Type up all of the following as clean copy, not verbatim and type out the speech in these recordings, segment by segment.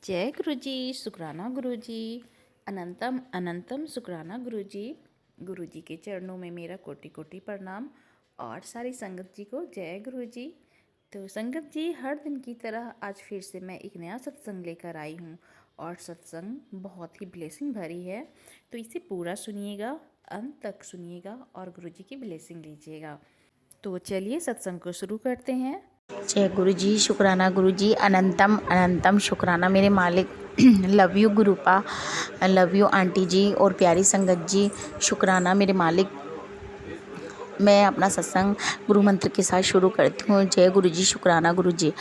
जय गुरु जी, शुक्राना गुरु जी। अनंतम अनंतम शुक्राना गुरु जी के चरणों में मेरा कोटि कोटि प्रणाम और सारी संगत जी को जय गुरु जी। तो संगत जी, हर दिन की तरह आज फिर से मैं एक नया सत्संग लेकर आई हूँ और सत्संग बहुत ही ब्लेसिंग भरी है। तो इसे पूरा सुनिएगा, अंत तक सुनिएगा और गुरु जी की ब्लेसिंग लीजिएगा। तो चलिए सत्संग को शुरू करते हैं। जय गुरु जी, शुक्राना गुरु जी, अनंतम अनंतम शुक्राना मेरे मालिक। Love you Gurupa, love you aunty जी और प्यारी संगत जी, शुक्राना मेरे मालिक। मैं अपना सत्संग गुरु मंत्र के साथ शुरू करती हूँ। जय गुरु जी, शुक्राना गुरु जी।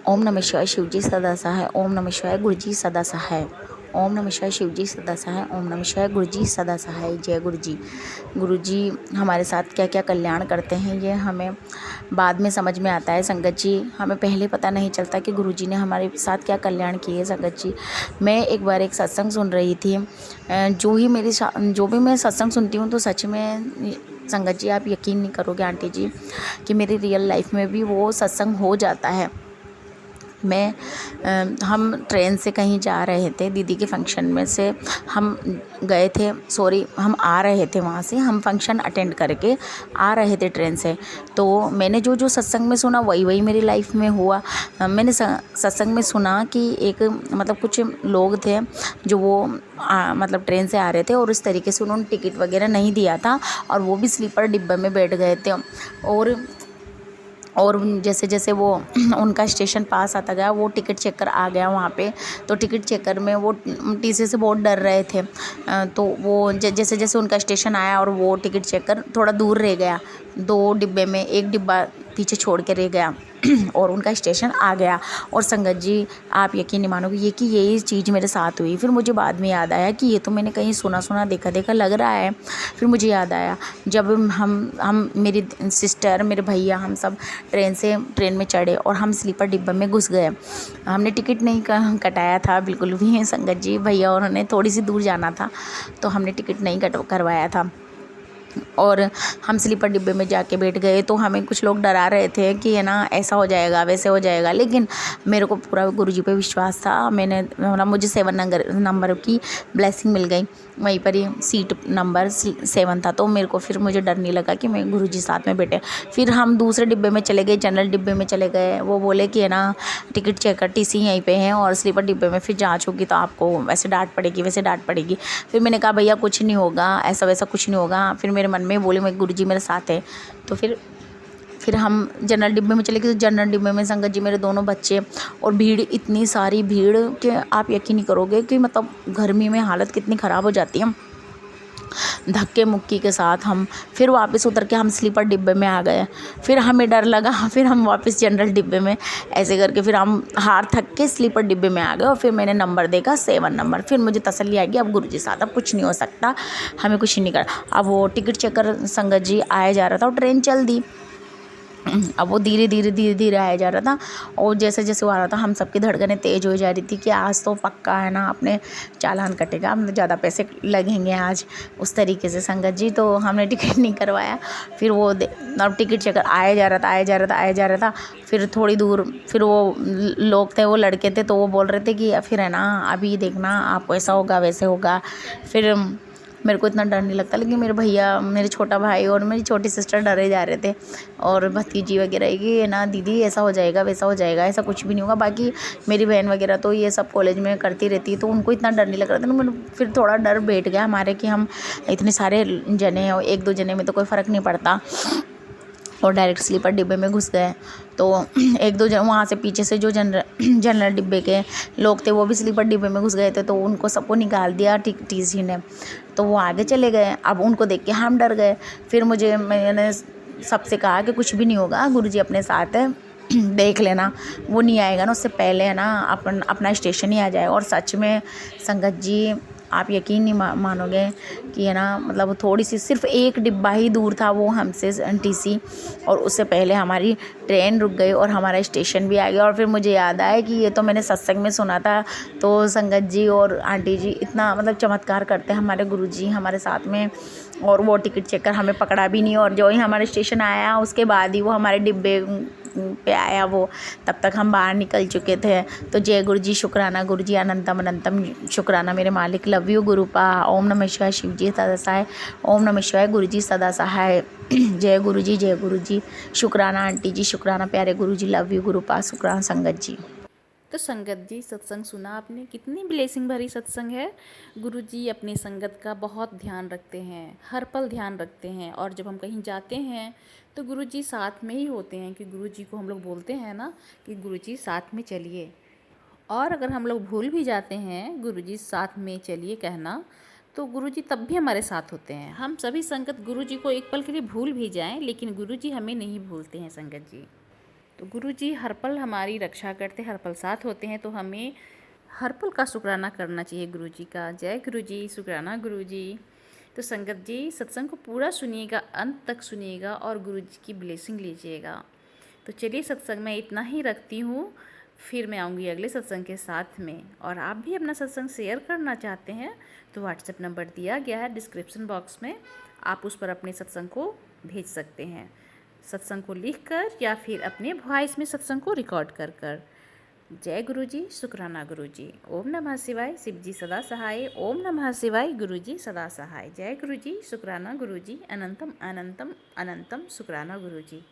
ओम नमः शिवाय, शिव जी सदा सहाय। ओम नमः शिवाय, गुरु जी सदा सहाय। ओम नमः शिवाय, शिव जी सदा सहाय। ओम नमः शिवाय, गुरु जी सदा सहाय। जय गुरु जी। गुरु जी हमारे साथ क्या क्या कल्याण करते हैं ये हमें बाद में समझ में आता है संगत जी। हमें पहले पता नहीं चलता कि गुरु जी ने हमारे साथ क्या कल्याण किए संगत जी। मैं एक बार एक सत्संग सुन रही थी। जो भी मैं सत्संग सुनती हूँ तो सच में संगत जी आप यकीन नहीं करोगे आंटी जी कि मेरी रियल लाइफ में भी वो सत्संग हो जाता है। हम ट्रेन से कहीं जा रहे थे, दीदी के फंक्शन में से हम गए थे, हम आ रहे थे वहाँ से, हम फंक्शन अटेंड करके आ रहे थे ट्रेन से। तो मैंने जो जो सत्संग में सुना वही वही मेरी लाइफ में हुआ। मैंने सत्संग में सुना कि एक मतलब कुछ लोग थे जो वो मतलब ट्रेन से आ रहे थे और इस तरीके से उन्होंने टिकट वगैरह नहीं दिया था और वो भी स्लीपर डिब्बे में बैठ गए थे। और जैसे जैसे वो उनका स्टेशन पास आता गया, वो टिकट चेकर आ गया वहाँ पे। तो टिकट चेकर में वो टीसी से बहुत डर रहे थे। तो वो जैसे जैसे उनका स्टेशन आया और वो टिकट चेकर थोड़ा दूर रह गया, 2 डिब्बे में एक डिब्बा पीछे छोड़ के रह गया और उनका स्टेशन आ गया। और संगत जी आप यकीन नहीं मानोगे ये कि यही चीज़ मेरे साथ हुई। फिर मुझे बाद में याद आया कि ये तो मैंने कहीं सुना सुना देखा देखा लग रहा है। फिर मुझे याद आया जब हम मेरी सिस्टर, मेरे भैया, हम सब ट्रेन में चढ़े और हम स्लीपर डिब्बे में घुस गए। हमने टिकट नहीं कटाया था बिल्कुल भी संगत जी। भैया उन्होंने थोड़ी सी दूर जाना था तो हमने टिकट नहीं करवाया था और हम स्लीपर डिब्बे में जाके बैठ गए। तो हमें कुछ लोग डरा रहे थे कि है ना ऐसा हो जाएगा वैसे हो जाएगा, लेकिन मेरे को पूरा गुरुजी पे विश्वास था। मुझे 7 नंबर की ब्लेसिंग मिल गई, वहीं पर ही सीट नंबर 7 था। तो मुझे डर नहीं लगा कि मैं गुरुजी साथ में बैठे। फिर हम दूसरे डिब्बे में चले गए, जनरल डिब्बे में चले गए। वो बोले कि है ना टिकट चेकर टीसी यहीं पे हैं और स्लीपर डिब्बे में फिर जाँच होगी तो आपको वैसे डांट पड़ेगी। फिर मैंने कहा भैया कुछ नहीं होगा, ऐसा वैसा कुछ नहीं होगा। फिर मेरे मन में बोले मैं गुरुजी मेरे साथ है। तो फिर हम जनरल डिब्बे में चले गए। तो जनरल डिब्बे में संगत जी मेरे दोनों बच्चे और भीड़, इतनी सारी भीड़ कि आप यकीन नहीं करोगे कि मतलब गर्मी में हालत कितनी ख़राब हो जाती है। धक्के मुक्की के साथ हम फिर वापस उतर के हम स्लीपर डिब्बे में आ गए। फिर हमें डर लगा, फिर हम वापस जनरल डिब्बे में ऐसे करके फिर हम हार थक के स्लीपर डिब्बे में आ गए। और फिर मैंने नंबर देखा 7 नंबर। फिर मुझे तसल्ली आएगी अब गुरुजी साथ, अब कुछ नहीं हो सकता, हमें कुछ नहीं करना। अब वो टिकट चेकर संगत जी आया जा रहा था और ट्रेन चल दी। अब वो धीरे धीरे आया जा रहा था और जैसे जैसे वो आ रहा था हम सबकी धड़कनें तेज़ हो जा रही थी कि आज तो पक्का है ना अपने चालान कटेगा, हम ज़्यादा पैसे लगेंगे आज, उस तरीके से संगत जी। तो हमने टिकट नहीं करवाया। फिर वो अब टिकट चेकर आया जा रहा था। फिर थोड़ी दूर फिर वो लोग थे, वो लड़के थे, तो वो बोल रहे थे कि फिर है ना अभी देखना आपको ऐसा होगा वैसे होगा। फिर मेरे को इतना डर नहीं लगता, लेकिन मेरे भैया, मेरे छोटा भाई और मेरी छोटी सिस्टर डरे जा रहे थे और भतीजी वगैरह कि ना दीदी ऐसा हो जाएगा वैसा हो जाएगा, ऐसा कुछ भी नहीं होगा। बाकी मेरी बहन वगैरह तो ये सब कॉलेज में करती रहती है तो उनको इतना डर नहीं लग रहा था। तो फिर थोड़ा डर बैठ गया हमारे कि हम इतने सारे जने हैं, 1-2 जने में तो कोई फ़र्क नहीं पड़ता, और डायरेक्ट स्लीपर डिब्बे में घुस गए। तो 1-2 जन वहाँ से पीछे से जो जनरल डिब्बे के लोग थे वो भी स्लीपर डिब्बे में घुस गए थे। तो उनको सबको निकाल दिया टीसी ने, तो वो आगे चले गए। अब उनको देख के हम डर गए। फिर मैंने सबसे कहा कि कुछ भी नहीं होगा, गुरुजी अपने साथ है, देख लेना, वो नहीं आएगा ना उससे पहले है ना अपना स्टेशन ही आ जाएगा। और सच में संगत जी आप यकीन नहीं मानोगे कि है ना मतलब थोड़ी सी सिर्फ एक डिब्बा ही दूर था वो हमसे टीसी, और उससे पहले हमारी ट्रेन रुक गई और हमारा स्टेशन भी आ गया। और फिर मुझे याद आया कि ये तो मैंने सत्संग में सुना था। तो संगत जी और आंटी जी इतना मतलब चमत्कार करते हैं हमारे गुरुजी हमारे साथ में। और वो टिकट चेकर हमें पकड़ा भी नहीं, और जो ही हमारे स्टेशन आया उसके बाद ही वो हमारे डिब्बे पे आया वो, तब तक हम बाहर निकल चुके थे। तो जय गुरु जी, शुक्राना गुरु जी, अनंतम अनंतम शुक्राना मेरे मालिक, लव यू गुरुपा। ओम नमः शिवाय, शिव जी सदा सहाय। ओम नमः शिवाय, गुरु जी सदा सहाय। जय गुरु जी, जय गुरु जी, शुक्राना आंटी जी, शुक्राना प्यारे गुरु जी, लव यू गुरुपा, शुक्राना संगत जी। तो संगत जी, सत्संग सुना आपने, कितनी ब्लेसिंग भरी सत्संग है। गुरुजी अपनी संगत का बहुत ध्यान रखते हैं, हर पल ध्यान रखते हैं। और जब हम कहीं जाते हैं तो गुरुजी साथ में ही होते हैं, कि गुरुजी को हम लोग बोलते हैं ना कि गुरुजी साथ में चलिए। और अगर हम लोग भूल भी जाते हैं गुरुजी साथ में चलिए कहना, तो गुरुजी तब भी हमारे साथ होते हैं। हम सभी संगत गुरुजी को एक पल के लिए भूल भी जाएं, लेकिन गुरुजी हमें नहीं भूलते हैं संगत जी। तो गुरुजी हर पल हमारी रक्षा करते, हर पल साथ होते हैं। तो हमें हर पल का शुक्राना करना चाहिए गुरुजी का। जय गुरुजी, शुक्राना गुरुजी। तो संगत जी, सत्संग को पूरा सुनिएगा, अंत तक सुनिएगा और गुरुजी की ब्लेसिंग लीजिएगा। तो चलिए, सत्संग में इतना ही रखती हूँ, फिर मैं आऊँगी अगले सत्संग के साथ में। और आप भी अपना सत्संग शेयर करना चाहते हैं तो व्हाट्सएप नंबर दिया गया है डिस्क्रिप्शन बॉक्स में, आप उस पर अपने सत्संग को भेज सकते हैं, सत्संग को लिखकर या फिर अपने वॉइस में सत्संग को रिकॉर्ड कर कर। जय गुरुजी, शुक्राना गुरुजी। ओम नमः शिवाय, शिव जी सदा सहाय। ओम नमः शिवाय, गुरुजी सदा सहाय। जय गुरुजी, शुक्राना गुरुजी, अनंतम अनंतम अनंतम शुक्राना गुरुजी।